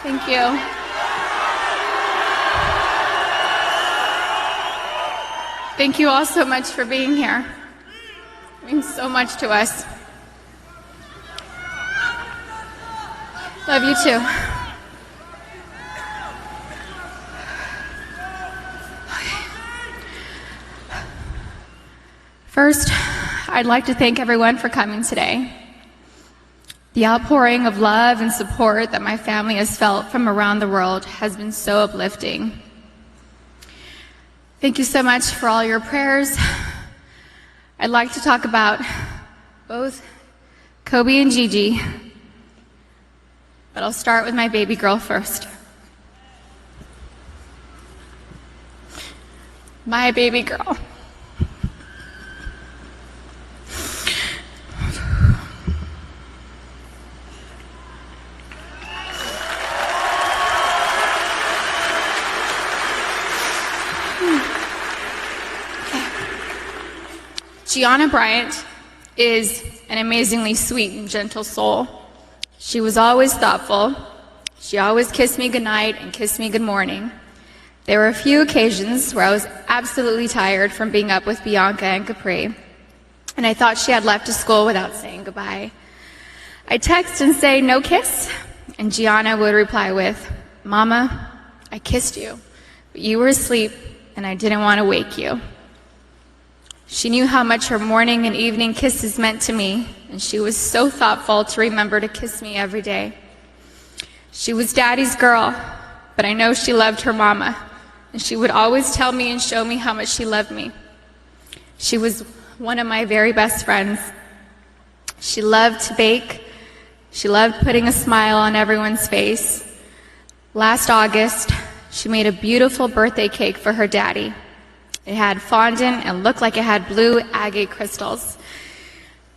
Thank you. Thank you all so much for being here. It means so much to us. Love you too. First, I'd like to thank everyone for coming today. The outpouring of love and support that my family has felt from around the world has been so uplifting. Thank you so much for all your prayers. I'd like to talk about both Kobe and Gigi, but I'll start with my baby girl first. My baby girl. Gianna Bryant is an amazingly sweet and gentle soul. She was always thoughtful. She always kissed me goodnight and kissed me good morning. There were a few occasions where I was absolutely tired from being up with Bianca and Capri, and I thought she had left to school without saying goodbye. I'd text and say, "No kiss?" And Gianna would reply with, "Mama, I kissed you, but you were asleep and I didn't want to wake you." She knew how much her morning and evening kisses meant to me, and she was so thoughtful to remember to kiss me every day. She was Daddy's girl, but I know she loved her mama, and she would always tell me and show me how much she loved me. She was one of my very best friends. She loved to bake. She loved putting a smile on everyone's face. Last August, she made a beautiful birthday cake for her daddy. It had fondant and looked like it had blue agate crystals.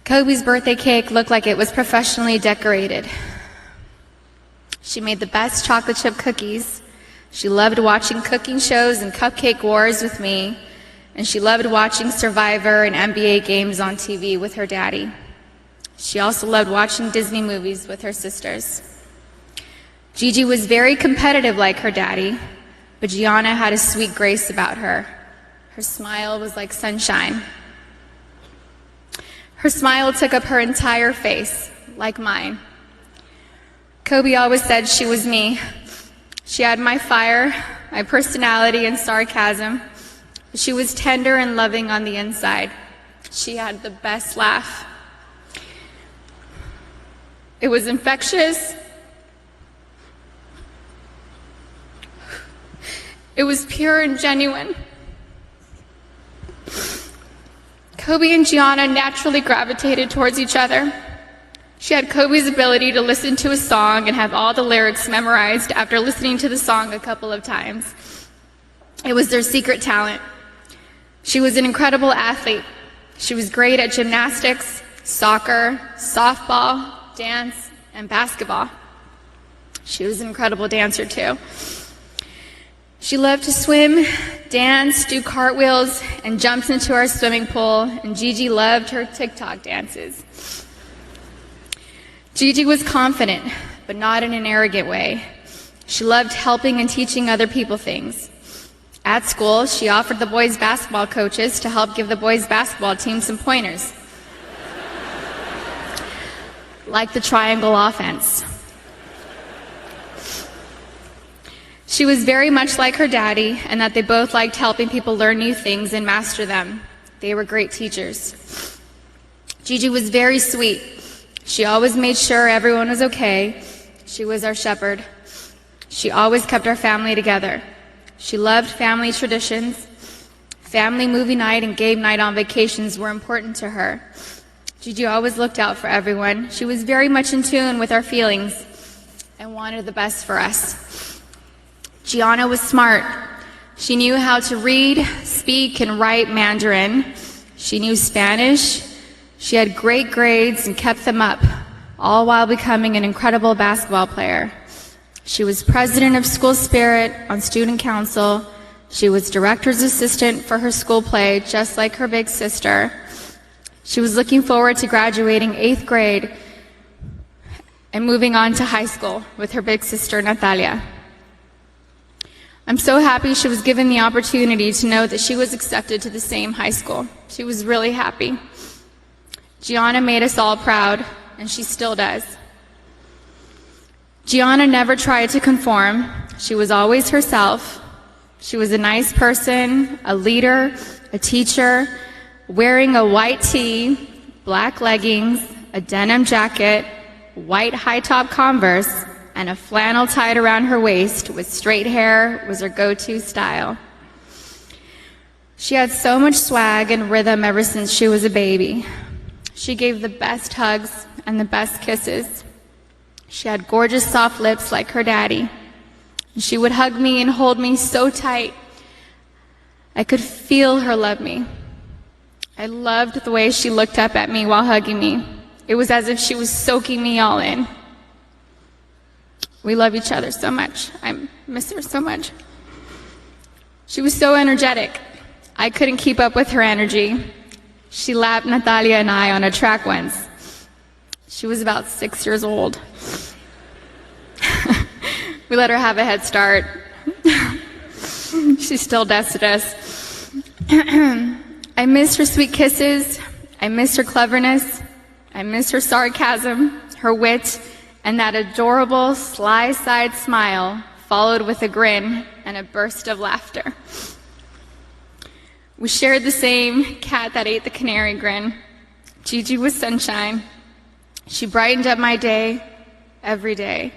Kobe's birthday cake looked like it was professionally decorated. She made the best chocolate chip cookies. She loved watching cooking shows and cupcake wars with me, and she loved watching Survivor and NBA games on TV with her daddy. She also loved watching Disney movies with her sisters. Gigi was very competitive like her daddy, but Gianna had a sweet grace about her. Her smile was like sunshine. Her smile took up her entire face, like mine. Kobe always said she was me. She had my fire, my personality, and sarcasm. She was tender and loving on the inside. She had the best laugh. It was infectious. It was pure and genuine. Kobe and Gianna naturally gravitated towards each other. She had Kobe's ability to listen to a song and have all the lyrics memorized after listening to the song a couple of times. It was their secret talent. She was an incredible athlete. She was great at gymnastics, soccer, softball, dance, and basketball. She was an incredible dancer too. She loved to swim, dance, do cartwheels, and jumps into our swimming pool, and Gigi loved her TikTok dances. Gigi was confident, but not in an arrogant way. She loved helping and teaching other people things. At school, she offered the boys' basketball coaches to help give the boys' basketball team some pointers, like the triangle offense. She was very much like her daddy, and that they both liked helping people learn new things and master them. They were great teachers. Gigi was very sweet. She always made sure everyone was okay. She was our shepherd. She always kept our family together. She loved family traditions. Family movie night and game night on vacations were important to her. Gigi always looked out for everyone. She was very much in tune with our feelings and wanted the best for us. Gianna was smart. She knew how to read, speak, and write Mandarin. She knew Spanish. She had great grades and kept them up, all while becoming an incredible basketball player. She was president of School Spirit on student council. She was director's assistant for her school play, just like her big sister. She was looking forward to graduating 8th grade and moving on to high school with her big sister, Natalia. I'm so happy she was given the opportunity to know that she was accepted to the same high school. She was really happy. Gianna made us all proud, and she still does. Gianna never tried to conform. She was always herself. She was a nice person, a leader, a teacher, wearing a white tee, black leggings, a denim jacket, white high-top Converse, and a flannel tied around her waist with straight hair was her go-to style. She had so much swag and rhythm ever since she was a baby. She gave the best hugs and the best kisses. She had gorgeous soft lips like her daddy. And she would hug me and hold me so tight. I could feel her love me. I loved the way she looked up at me while hugging me. It was as if she was soaking me all in. We love each other so much. I miss her so much. She was so energetic. I couldn't keep up with her energy. She lapped Natalia and I on a track once. She was about 6 years old. We let her have a head start. She still dusted us. I miss her sweet kisses. I miss her cleverness. I miss her sarcasm, her wit, and that adorable sly-side smile followed with a grin and a burst of laughter. We shared the same cat that ate the canary grin. Gigi was sunshine. She brightened up my day every day.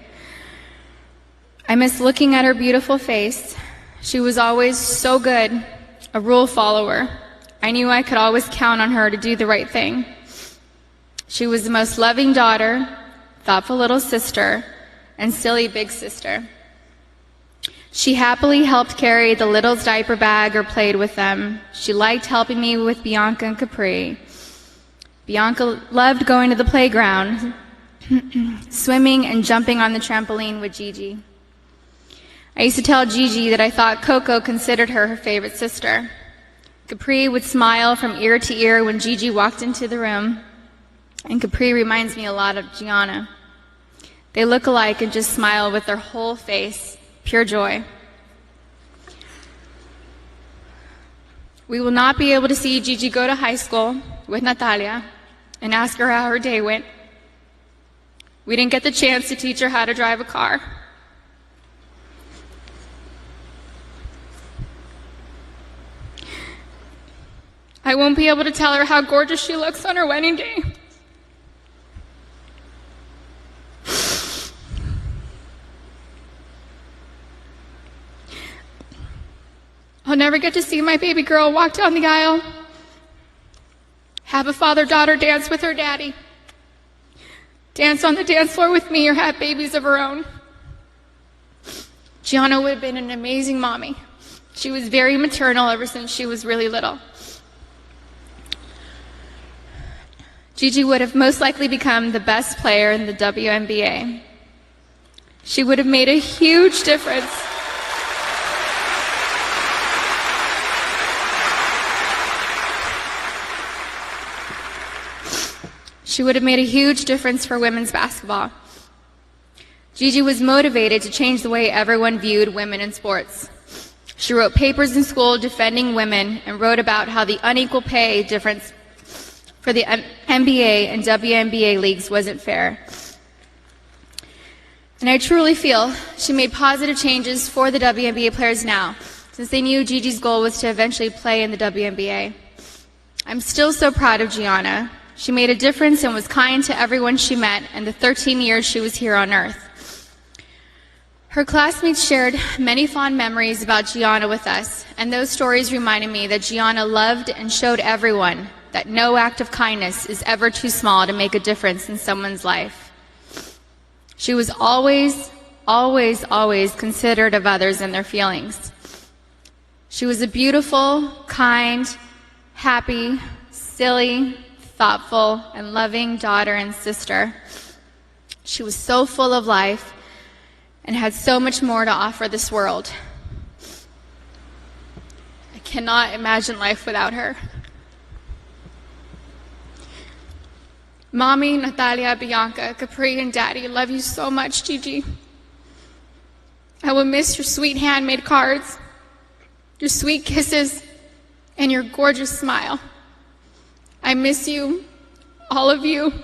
I miss looking at her beautiful face. She was always so good, a rule follower. I knew I could always count on her to do the right thing. She was the most loving daughter, thoughtful little sister, and silly big sister. She happily helped carry the little's diaper bag or played with them. She liked helping me with Bianca and Capri. Bianca loved going to the playground, swimming and jumping on the trampoline with Gigi. I used to tell Gigi that I thought Coco considered her favorite sister. Capri would smile from ear to ear when Gigi walked into the room, and Capri reminds me a lot of Gianna. They look alike and just smile with their whole face, pure joy. We will not be able to see Gigi go to high school with Natalia and ask her how her day went. We didn't get the chance to teach her how to drive a car. I won't be able to tell her how gorgeous she looks on her wedding day. I'll never get to see my baby girl walk down the aisle, have a father-daughter dance with her daddy, dance on the dance floor with me, or have babies of her own. Gianna would have been an amazing mommy. She was very maternal ever since she was really little. Gigi would have most likely become the best player in the WNBA. She would have made a huge difference. She would have made a huge difference for women's basketball. Gigi was motivated to change the way everyone viewed women in sports. She wrote papers in school defending women and wrote about how the unequal pay difference for the NBA and WNBA leagues wasn't fair. And I truly feel she made positive changes for the WNBA players now, since they knew Gigi's goal was to eventually play in the WNBA. I'm still so proud of Gianna. She made a difference and was kind to everyone she met in the 13 years she was here on Earth. Her classmates shared many fond memories about Gianna with us, and those stories reminded me that Gianna loved and showed everyone that no act of kindness is ever too small to make a difference in someone's life. She was always, always, always considerate of others and their feelings. She was a beautiful, kind, happy, silly, thoughtful, and loving daughter and sister. She was so full of life and had so much more to offer this world. I cannot imagine life without her. Mommy, Natalia, Bianca, Capri, and Daddy love you so much, Gigi. I will miss your sweet handmade cards, your sweet kisses, and your gorgeous smile. I miss you, all of you,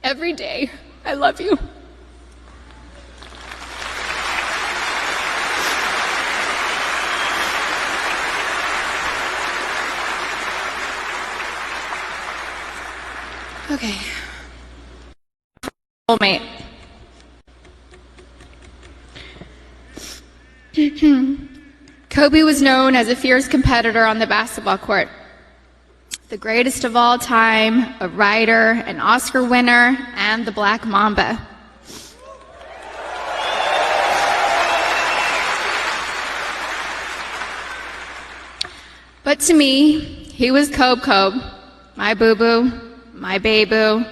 every day. I love you. Okay. Soulmate. Kobe was known as a fierce competitor on the basketball court. The greatest of all time, a writer, an Oscar winner, and the Black Mamba. But to me, he was Kobe, my boo-boo, my baby,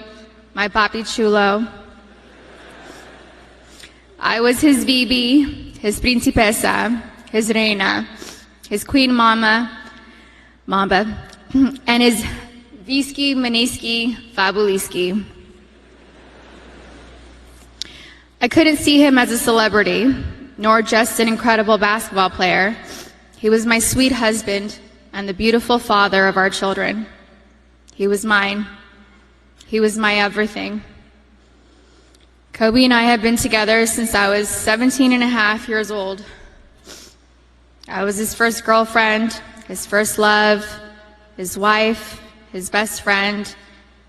my papi chulo. I was his Bibi, his principesa, his reina, his queen mamba, and his Visky, Maniski, Fabuliski. I couldn't see him as a celebrity, nor just an incredible basketball player. He was my sweet husband and the beautiful father of our children. He was mine. He was my everything. Kobe and I have been together since I was 17 and a half years old. I was his first girlfriend, his first love, his wife, his best friend,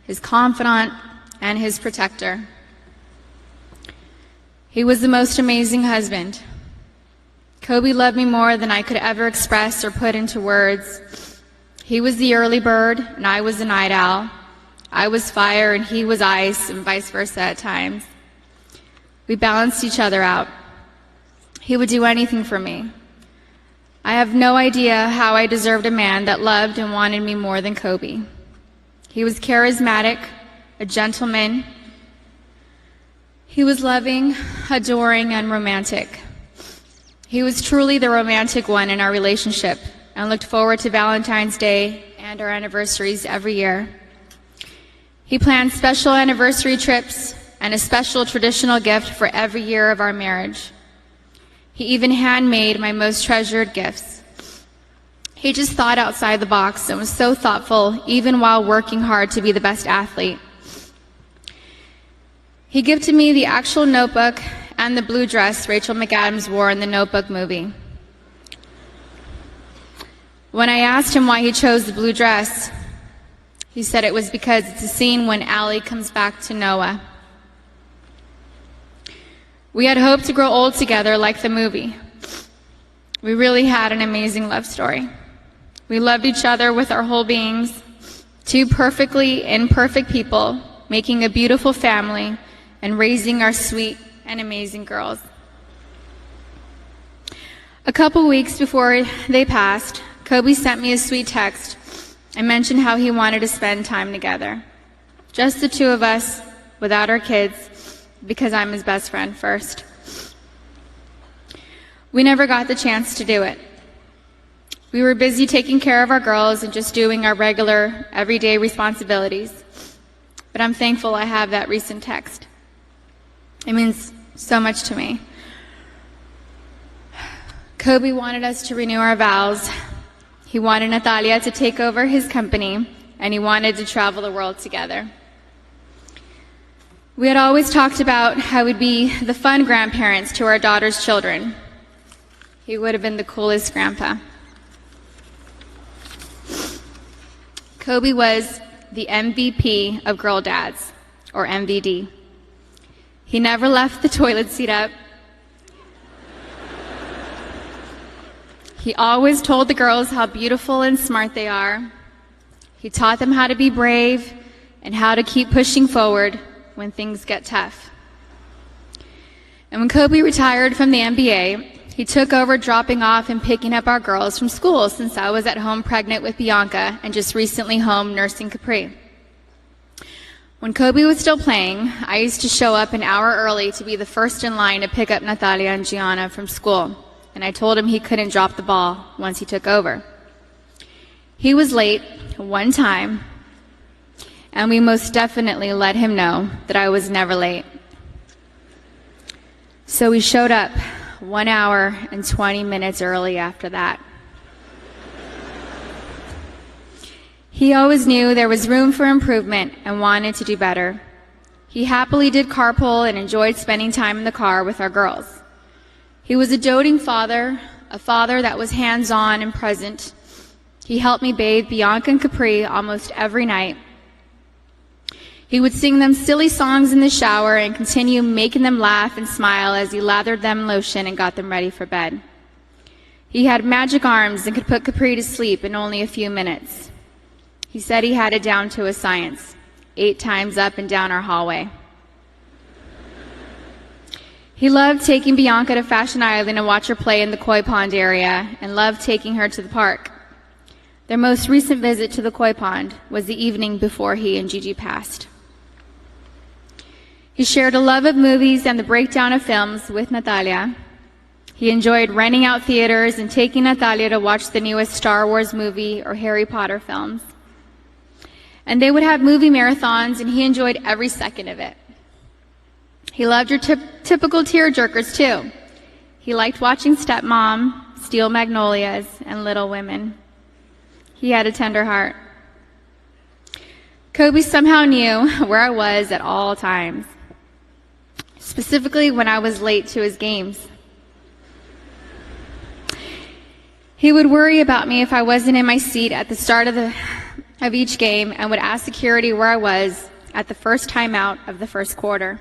his confidant, and his protector. He was the most amazing husband. Kobe loved me more than I could ever express or put into words. He was the early bird, and I was the night owl. I was fire, and he was ice, and vice versa at times. We balanced each other out. He would do anything for me. I have no idea how I deserved a man that loved and wanted me more than Kobe. He was charismatic, a gentleman. He was loving, adoring, and romantic. He was truly the romantic one in our relationship and looked forward to Valentine's Day and our anniversaries every year. He planned special anniversary trips and a special traditional gift for every year of our marriage. He even handmade my most treasured gifts. He just thought outside the box and was so thoughtful, even while working hard to be the best athlete. He gifted me the actual notebook and the blue dress Rachel McAdams wore in the Notebook movie. When I asked him why he chose the blue dress, he said it was because it's a scene when Allie comes back to Noah. We had hoped to grow old together like the movie. We really had an amazing love story. We loved each other with our whole beings, two perfectly imperfect people, making a beautiful family and raising our sweet and amazing girls. A couple weeks before they passed, Kobe sent me a sweet text and mentioned how he wanted to spend time together. Just the two of us, without our kids, because I'm his best friend first. We never got the chance to do it. We were busy taking care of our girls and just doing our regular, everyday responsibilities. But I'm thankful I have that recent text. It means so much to me. Kobe wanted us to renew our vows. He wanted Natalia to take over his company, and he wanted to travel the world together. We had always talked about how we'd be the fun grandparents to our daughter's children. He would have been the coolest grandpa. Kobe was the MVP of girl dads, or MVD. He never left the toilet seat up. He always told the girls how beautiful and smart they are. He taught them how to be brave and how to keep pushing forward when things get tough. And when Kobe retired from the NBA, he took over dropping off and picking up our girls from school since I was at home pregnant with Bianca and just recently home nursing Capri. When Kobe was still playing, I used to show up an hour early to be the first in line to pick up Natalia and Gianna from school, and I told him he couldn't drop the ball once he took over. He was late one time, and we most definitely let him know that I was never late. So we showed up 1 hour and 20 minutes early after that. He always knew there was room for improvement and wanted to do better. He happily did carpool and enjoyed spending time in the car with our girls. He was a doting father, a father that was hands-on and present. He helped me bathe Bianca and Capri almost every night. He would sing them silly songs in the shower and continue making them laugh and smile as he lathered them in lotion and got them ready for bed. He had magic arms and could put Capri to sleep in only a few minutes. He said he had it down to a science, 8 times up and down our hallway. He loved taking Bianca to Fashion Island and watch her play in the koi pond area, and loved taking her to the park. Their most recent visit to the koi pond was the evening before he and Gigi passed. He shared a love of movies and the breakdown of films with Natalia. He enjoyed renting out theaters and taking Natalia to watch the newest Star Wars movie or Harry Potter films. And they would have movie marathons, and he enjoyed every second of it. He loved your typical tearjerkers, too. He liked watching Stepmom, Steel Magnolias, and Little Women. He had a tender heart. Kobe somehow knew where I was at all times, specifically when I was late to his games. He would worry about me if I wasn't in my seat at the start of each game, and would ask security where I was at the first timeout of the first quarter.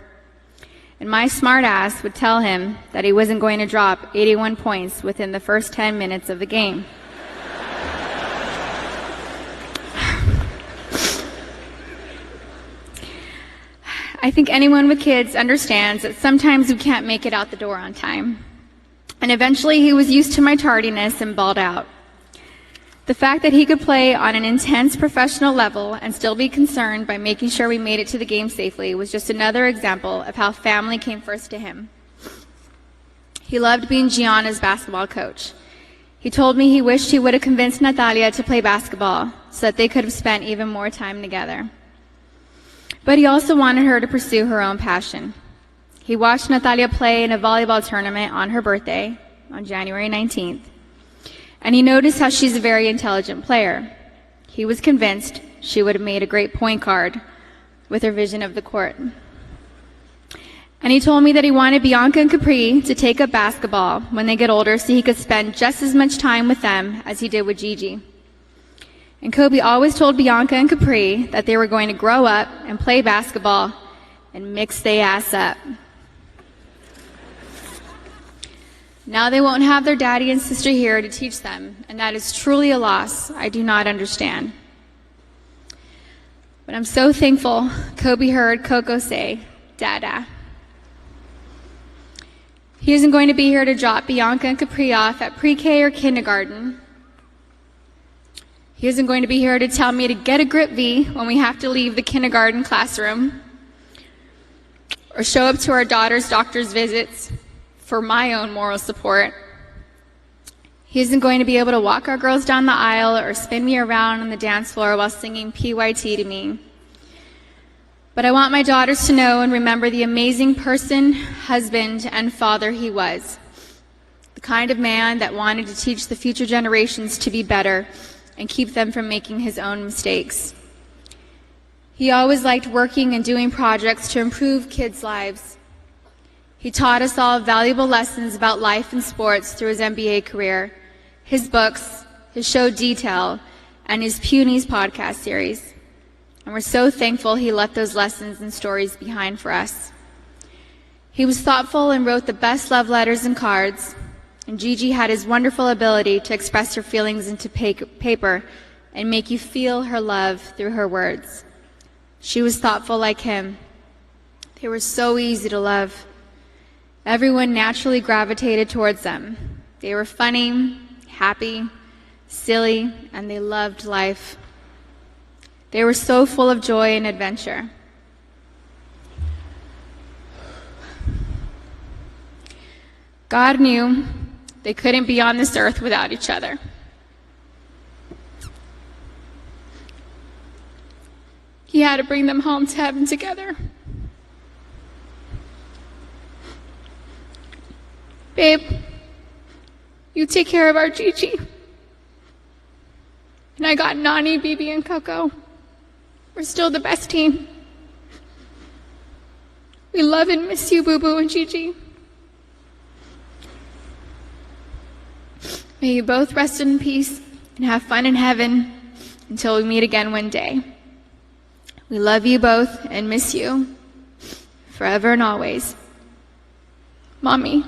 And my smart ass would tell him that he wasn't going to drop 81 points within the first 10 minutes of the game. I think anyone with kids understands that sometimes we can't make it out the door on time. And eventually he was used to my tardiness and bawled out. The fact that he could play on an intense professional level and still be concerned by making sure we made it to the game safely was just another example of how family came first to him. He loved being Gianna's basketball coach. He told me he wished he would have convinced Natalia to play basketball so that they could have spent even more time together. But he also wanted her to pursue her own passion. He watched Natalia play in a volleyball tournament on her birthday, on January 19th. And he noticed how she's a very intelligent player. He was convinced she would have made a great point guard with her vision of the court. And he told me that he wanted Bianca and Capri to take up basketball when they get older so he could spend just as much time with them as he did with Gigi. And Kobe always told Bianca and Capri that they were going to grow up and play basketball and mix their ass up. Now they won't have their daddy and sister here to teach them, and that is truly a loss I do not understand. But I'm so thankful Kobe heard Coco say, Dada. He isn't going to be here to drop Bianca and Capri off at pre-K or kindergarten. He isn't going to be here to tell me to get a grip V when we have to leave the kindergarten classroom, or show up to our daughter's doctor's visits for my own moral support. He isn't going to be able to walk our girls down the aisle or spin me around on the dance floor while singing PYT to me. But I want my daughters to know and remember the amazing person, husband, and father he was. The kind of man that wanted to teach the future generations to be better and keep them from making his own mistakes. He always liked working and doing projects to improve kids' lives. He taught us all valuable lessons about life and sports through his MBA career, his books, his show Detail, and his Punies podcast series. And we're so thankful he left those lessons and stories behind for us. He was thoughtful and wrote the best love letters and cards, and Gigi had his wonderful ability to express her feelings into paper and make you feel her love through her words. She was thoughtful like him. They were so easy to love. Everyone naturally gravitated towards them. They were funny, happy, silly, and they loved life. They were so full of joy and adventure. God knew they couldn't be on this earth without each other. he had to bring them home to heaven together. Babe, you take care of our Gigi. And I got Nani, Bibi, and Coco. We're still the best team. We love and miss you, Boo Boo and Gigi. May you both rest in peace and have fun in heaven until we meet again one day. We love you both and miss you forever and always. Mommy.